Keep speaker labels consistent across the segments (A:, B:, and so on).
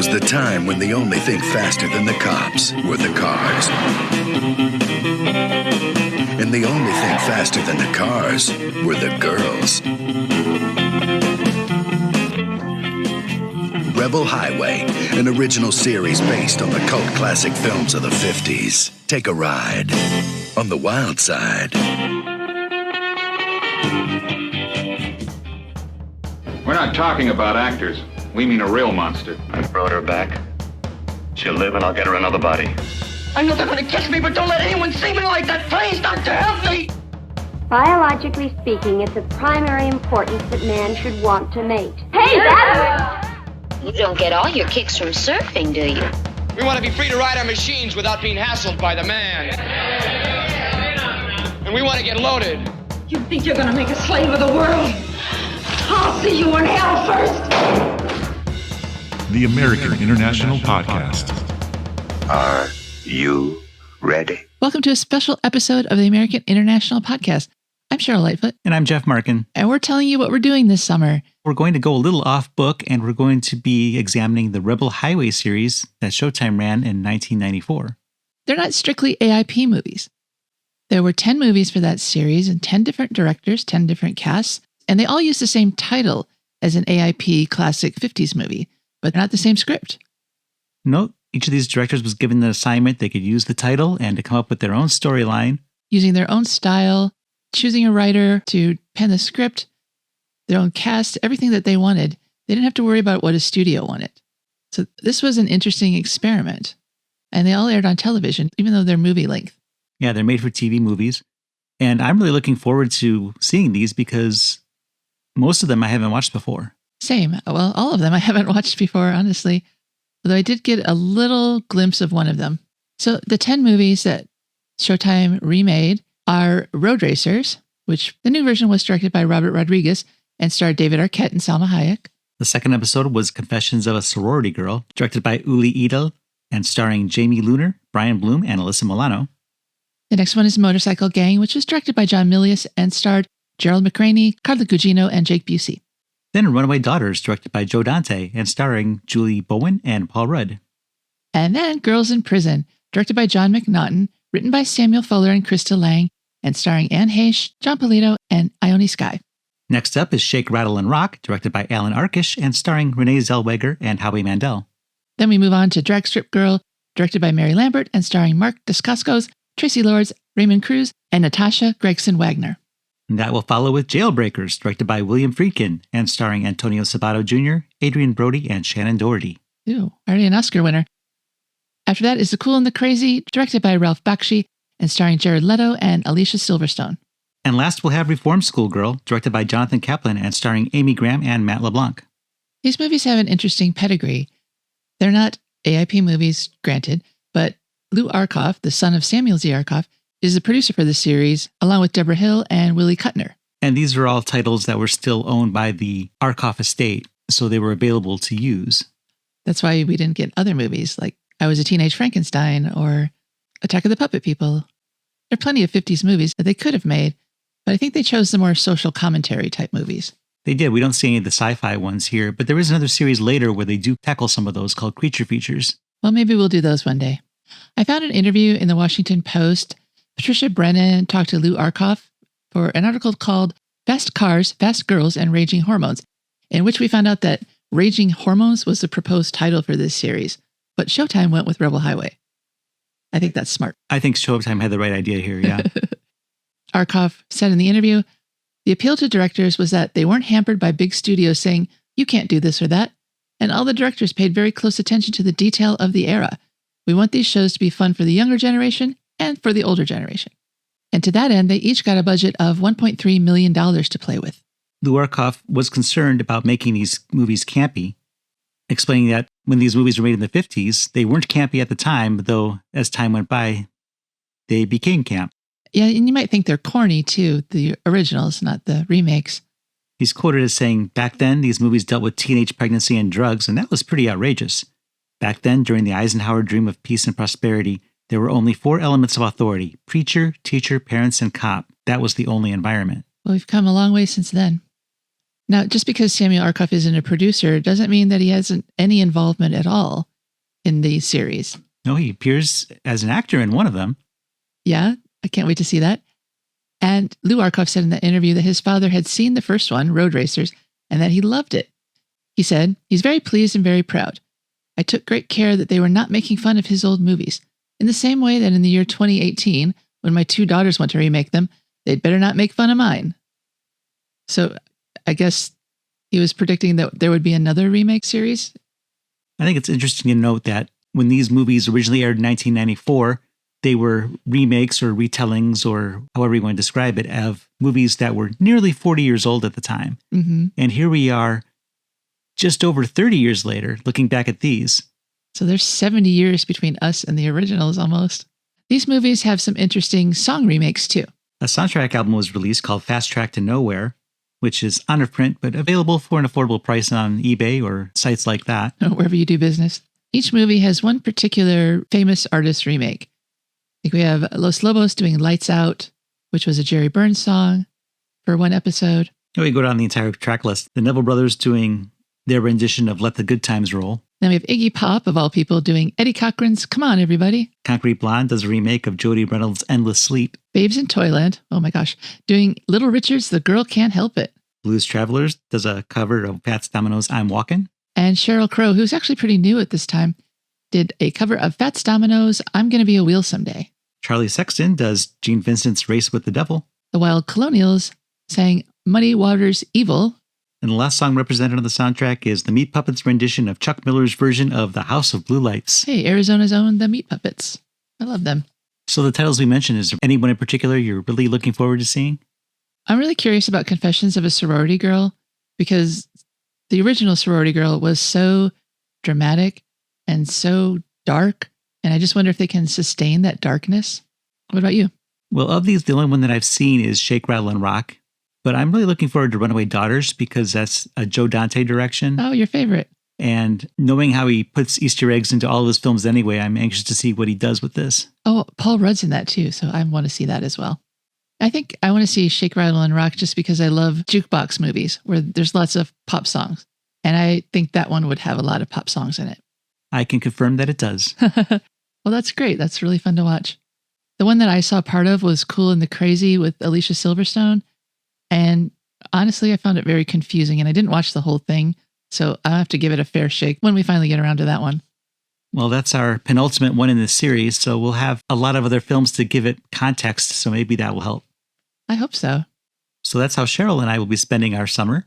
A: was the time when the only thing faster than the cops were the cars. And the only thing faster than the cars were the girls. Rebel Highway, an original series based on the cult classic films of the 50s. Take a ride on the wild side.
B: We're not talking about actors. We mean a real monster.
C: I brought her back. She'll live and I'll get her another body.
D: I know they're gonna kiss me, but don't let anyone see me like that. Please, Doctor, help me!
E: Biologically speaking, it's of primary importance that man should want to mate.
F: Hey, that's...
G: You don't get all your kicks from surfing, do you?
D: We want to be free to ride our machines without being hassled by the man. And we want to get loaded.
F: You think you're gonna make a slave of the world? I'll see you in hell first!
H: The American International Podcast.
C: Are you ready?
I: Welcome to a special episode of the American International Podcast. I'm Cheryl Lightfoot.
J: And I'm Jeff Markin.
I: And we're telling you what we're doing this summer.
J: We're going to go a little off book, and we're going to be examining the Rebel Highway series that Showtime ran in 1994.
I: They're not strictly AIP movies. There were 10 movies for that series and 10 different directors, 10 different casts, and they all use the same title as an AIP classic 50s movie, but not the same script.
J: Note, each of these directors was given an assignment. They could use the title and to come up with their own storyline.
I: Using their own style, choosing a writer to pen the script, their own cast, everything that they wanted. They didn't have to worry about what a studio wanted. So this was an interesting experiment. And they all aired on television, even though they're movie length.
J: Yeah, they're made for TV movies. And I'm really looking forward to seeing these because most of them I haven't watched before.
I: Same. Well, all of them I haven't watched before, honestly. Although I did get a little glimpse of one of them. So the 10 movies that Showtime remade are Road Racers, which the new version was directed by Robert Rodriguez and starred David Arquette and Salma Hayek.
J: The second episode was Confessions of a Sorority Girl, directed by Uli Edel and starring Jamie Luner, Brian Bloom, and Alyssa Milano.
I: The next one is Motorcycle Gang, which was directed by John Milius and starred Gerald McRaney, Carla Gugino, and Jake Busey.
J: Then Runaway Daughters, directed by Joe Dante and starring Julie Bowen and Paul Rudd.
I: And then Girls in Prison, directed by John McNaughton, written by Samuel Fuller and Krista Lang, and starring Anne Heche, John Polito, and Ione Skye.
J: Next up is Shake, Rattle, and Rock, directed by Alan Arkish and starring Renee Zellweger and Howie Mandel.
I: Then we move on to Drag Strip Girl, directed by Mary Lambert and starring Mark Dacascos, Tracy Lords, Raymond Cruz, and Natasha Gregson Wagner.
J: And that will follow with Jailbreakers, directed by William Friedkin and starring Antonio Sabato Jr., Adrian Brody, and Shannon Doherty.
I: Ooh, already an Oscar winner. After that is The Cool and the Crazy, directed by Ralph Bakshi and starring Jared Leto and Alicia Silverstone.
J: And last we'll have Reform Schoolgirl, directed by Jonathan Kaplan and starring Amy Graham and Matt LeBlanc.
I: These movies have an interesting pedigree. They're not AIP movies, granted, but Lou Arkoff, the son of Samuel Z. Arkoff, is the producer for the series, along with Debra Hill and Willie Kuttner.
J: And these are all titles that were still owned by the Arkoff estate, so they were available to use.
I: That's why we didn't get other movies like I Was a Teenage Frankenstein or Attack of the Puppet People. There are plenty of 50s movies that they could have made, but I think they chose the more social commentary type movies.
J: They did. We don't see any of the sci-fi ones here, but there is another series later where they do tackle some of those called Creature Features.
I: Well, maybe we'll do those one day. I found an interview in the Washington Post. Patricia Brennan talked to Lou Arkoff for an article called Fast Cars, Fast Girls, and Raging Hormones, in which we found out that Raging Hormones was the proposed title for this series, but Showtime went with Rebel Highway. I think that's smart.
J: I think Showtime had the right idea here, yeah.
I: Arkoff said in the interview, the appeal to directors was that they weren't hampered by big studios saying, you can't do this or that, and all the directors paid very close attention to the detail of the era. We want these shows to be fun for the younger generation and for the older generation. And to that end, they each got a budget of $1.3 million to play with.
J: Lou Arkoff was concerned about making these movies campy, explaining that when these movies were made in the 50s, they weren't campy at the time, though as time went by, they became camp.
I: Yeah, and you might think they're corny too, the originals, not the remakes.
J: He's quoted as saying, back then, these movies dealt with teenage pregnancy and drugs, and that was pretty outrageous. Back then, during the Eisenhower dream of peace and prosperity, there were only 4 elements of authority: preacher, teacher, parents, and cop. That was the only environment.
I: Well, we've come a long way since then. Now, just because Samuel Arkoff isn't a producer doesn't mean that he hasn't any involvement at all in the series.
J: No, he appears as an actor in one of them.
I: Yeah, I can't wait to see that. And Lou Arkoff said in that interview that his father had seen the first one, Road Racers, and that he loved it. He said, he's very pleased and very proud. I took great care that they were not making fun of his old movies. In the same way that in the year 2018, when my 2 daughters want to remake them, they'd better not make fun of mine. So I guess he was predicting that there would be another remake series.
J: I think it's interesting to note that when these movies originally aired in 1994, they were remakes or retellings, or however you want to describe it, of movies that were nearly 40 years old at the time.
I: Mm-hmm.
J: And here we are just over 30 years later, looking back at these.
I: So there's 70 years between us and the originals almost. These movies have some interesting song remakes too.
J: A soundtrack album was released called Fast Track to Nowhere, which is out of print but available for an affordable price on eBay or sites like that.
I: Wherever you do business. Each movie has one particular famous artist remake. I think we have Los Lobos doing Lights Out, which was a Jerry Burns song for one episode.
J: We go down the entire track list. The Neville Brothers doing their rendition of Let the Good Times Roll.
I: Then we have Iggy Pop, of all people, doing Eddie Cochran's Come On, Everybody.
J: Concrete Blonde does a remake of Jody Reynolds' Endless Sleep.
I: Babes in Toyland, oh my gosh, doing Little Richard's The Girl Can't Help It.
J: Blues Travelers does a cover of Fats Domino's I'm Walkin'.
I: And Cheryl Crow, who's actually pretty new at this time, did a cover of Fats Domino's I'm Gonna Be a Wheel Someday.
J: Charlie Sexton does Gene Vincent's Race with the Devil.
I: The Wild Colonials sang Muddy Waters Evil.
J: And the last song represented on the soundtrack is the Meat Puppets' rendition of Chuck Miller's version of The House of Blue Lights.
I: Hey, Arizona's own The Meat Puppets. I love them.
J: So the titles we mentioned, is there anyone in particular you're really looking forward to seeing?
I: I'm really curious about Confessions of a Sorority Girl, because the original Sorority Girl was so dramatic and so dark, and I just wonder if they can sustain that darkness. What about you?
J: Well, of these, the only one that I've seen is Shake, Rattle, and Rock. But I'm really looking forward to Runaway Daughters because that's a Joe Dante direction.
I: Oh, your favorite.
J: And knowing how he puts Easter eggs into all of his films anyway, I'm anxious to see what he does with this.
I: Oh, Paul Rudd's in that too, so I want to see that as well. I think I want to see Shake, Rattle, and Rock just because I love jukebox movies where there's lots of pop songs. And I think that one would have a lot of pop songs in it.
J: I can confirm that it does.
I: Well, that's great. That's really fun to watch. The one that I saw part of was Cool and the Crazy with Alicia Silverstone. And honestly, I found it very confusing and I didn't watch the whole thing. So I'll have to give it a fair shake when we finally get around to that one.
J: Well, that's our penultimate one in this series. So we'll have a lot of other films to give it context. So maybe that will help.
I: I hope so.
J: So that's how Cheryl and I will be spending our summer.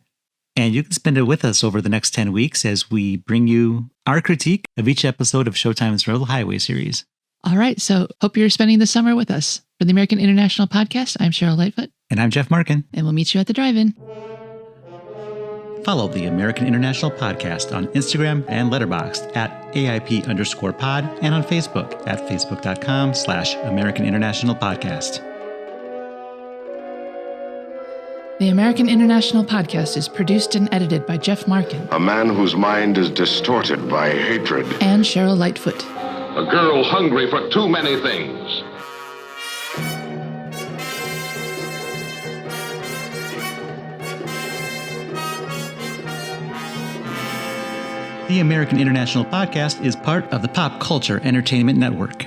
J: And you can spend it with us over the next 10 weeks as we bring you our critique of each episode of Showtime's Rebel Highway series.
I: All right. So hope you're spending the summer with us. For the American International Podcast, I'm Cheryl Lightfoot.
J: And I'm Jeff Markin.
I: And we'll meet you at the drive-in.
J: Follow the American International Podcast on Instagram and Letterboxd at AIP_pod and on Facebook at facebook.com/American International Podcast.
I: The American International Podcast is produced and edited by Jeff Markin.
K: A man whose mind is distorted by hatred.
I: And Cheryl Lightfoot.
B: A girl hungry for too many things.
J: The American International Podcast is part of the Pop Culture Entertainment Network.